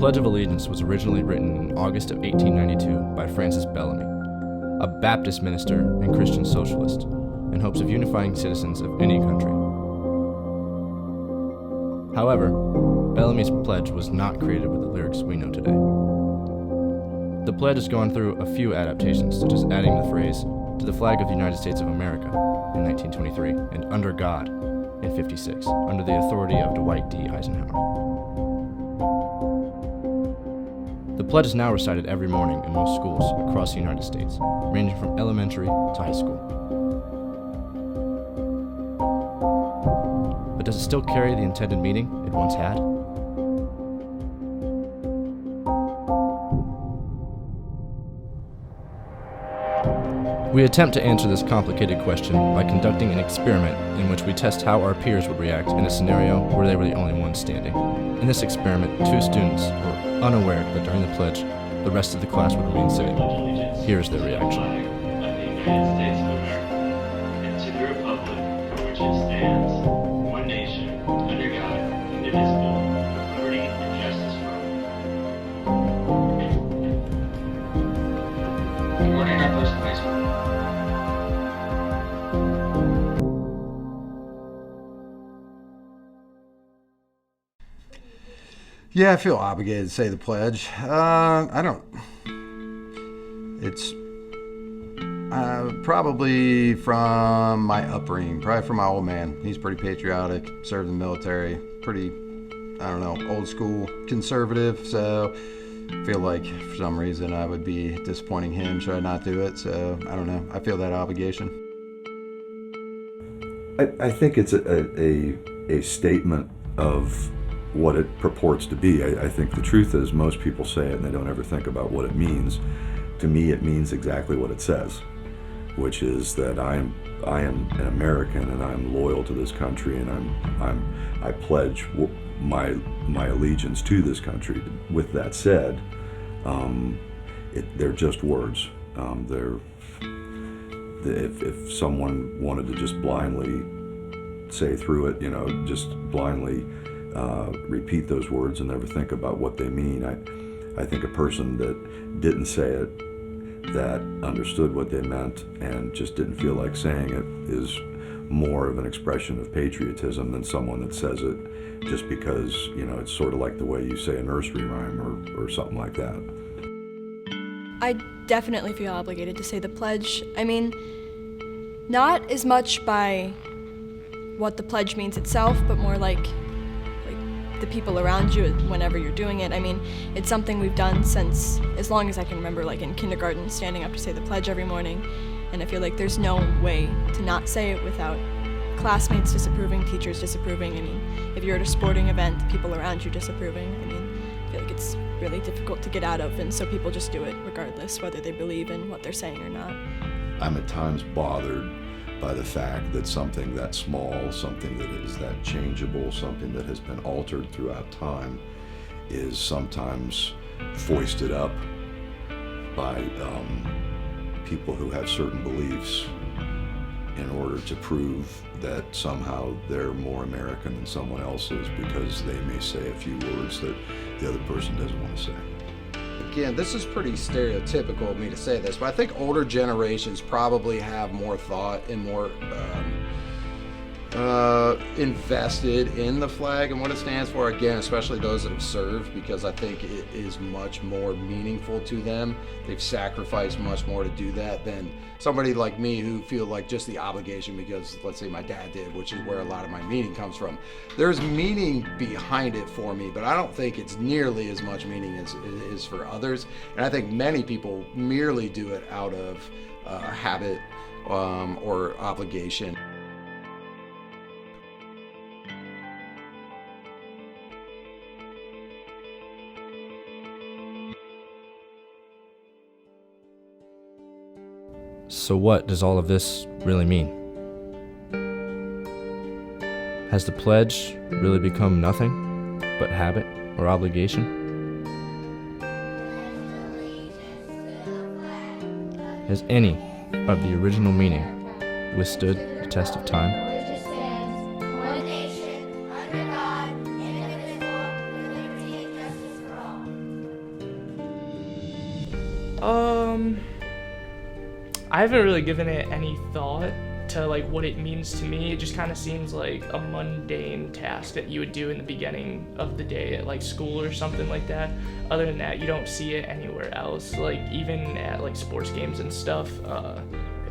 Pledge of Allegiance was originally written in August of 1892 by Francis Bellamy, a Baptist minister and Christian socialist, in hopes of unifying citizens of any country. However, Bellamy's pledge was not created with the lyrics we know today. The pledge has gone through a few adaptations, such as adding the phrase, "to the flag of the United States of America" in 1923, and "under God" in 56, under the authority of Dwight D. Eisenhower. The pledge is now recited every morning in most schools across the United States, ranging from elementary to high school. But does it still carry the intended meaning it once had? We attempt to answer this complicated question by conducting an experiment in which we test how our peers would react in a scenario where they were the only ones standing. In this experiment, 2 students were unaware that during the pledge, the rest of the class would remain sitting. Here is their reaction. Of the United States of America, and to the republic for which it stands, one nation, under God, indivisible, with liberty and justice for all. Good morning, our first placement. Yeah, I feel obligated to say the pledge. I don't. It's probably from my upbringing, probably from my old man. He's pretty patriotic, served in the military, pretty, I don't know, old school conservative. So I feel like for some reason I would be disappointing him should I not do it. So I don't know. I feel that obligation. I think it's a statement of what it purports to be. I think the truth is most people say it and they don't ever think about what it means. To me, it means exactly what it says, which is that I am an American and I'm loyal to this country, and I pledge my allegiance to this country. With that said, they're just words. If someone wanted to just blindly say through it, just blindly repeat those words and never think about what they mean, I think a person that didn't say it, that understood what they meant and just didn't feel like saying it, is more of an expression of patriotism than someone that says it just because, it's sort of like the way you say a nursery rhyme or something like that. I definitely feel obligated to say the pledge. I mean, not as much by what the pledge means itself, but more like the people around you whenever you're doing it. I mean, it's something we've done since as long as I can remember, like in kindergarten, standing up to say the pledge every morning. And I feel like there's no way to not say it without classmates disapproving, teachers disapproving. I mean, if you're at a sporting event, people around you disapproving. I mean, I feel like it's really difficult to get out of, and so people just do it regardless whether they believe in what they're saying or not. I'm at times bothered by the fact that something that small, something that is that changeable, something that has been altered throughout time, is sometimes foisted up by people who have certain beliefs in order to prove that somehow they're more American than someone else is because they may say a few words that the other person doesn't want to say. Again, this is pretty stereotypical of me to say this, but I think older generations probably have more thought and more invested in the flag and what it stands for. Again, especially those that have served, because I think it is much more meaningful to them. They've sacrificed much more to do that than somebody like me who feel like just the obligation because, let's say, my dad did, which is where a lot of my meaning comes from. There's meaning behind it for me, but I don't think it's nearly as much meaning as it is for others. And I think many people merely do it out of habit or obligation. So what does all of this really mean? Has the pledge really become nothing but habit or obligation? Has any of the original meaning withstood the test of time? One nation, under God, indivisible, with liberty and justice for all. I haven't really given it any thought to like what it means to me. It just kind of seems like a mundane task that you would do in the beginning of the day at like school or something like that. Other than that, you don't see it anywhere else. Like even at like sports games and stuff,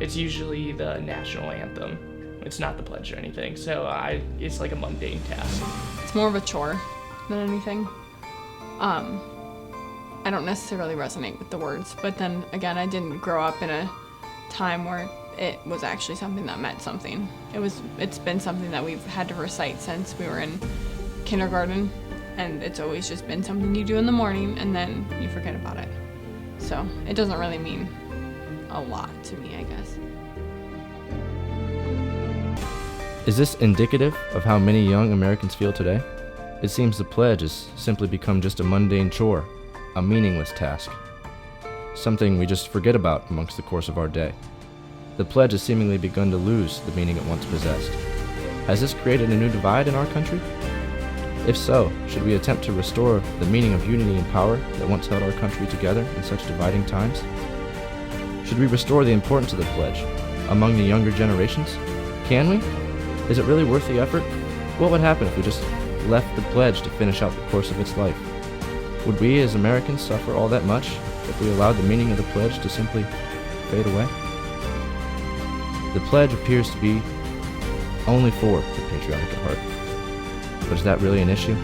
it's usually the national anthem. It's not the pledge or anything. So it's like a mundane task. It's more of a chore than anything. I don't necessarily resonate with the words, but then again, I didn't grow up in a time where it was actually something that meant something. It's been something that we've had to recite since we were in kindergarten, and it's always just been something you do in the morning and then you forget about it. So it doesn't really mean a lot to me, I guess. Is this indicative of how many young Americans feel today? It seems the pledge has simply become just a mundane chore, a meaningless task, something we just forget about amongst the course of our day. The pledge has seemingly begun to lose the meaning it once possessed. Has this created a new divide in our country? If so, should we attempt to restore the meaning of unity and power that once held our country together in such dividing times? Should we restore the importance of the pledge among the younger generations? Can we? Is it really worth the effort? What would happen if we just left the pledge to finish out the course of its life? Would we as Americans suffer all that much if we allowed the meaning of the pledge to simply fade away? The pledge appears to be only for the patriotic at heart. But is that really an issue?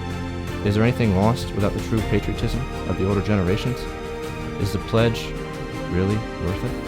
Is there anything lost without the true patriotism of the older generations? Is the pledge really worth it?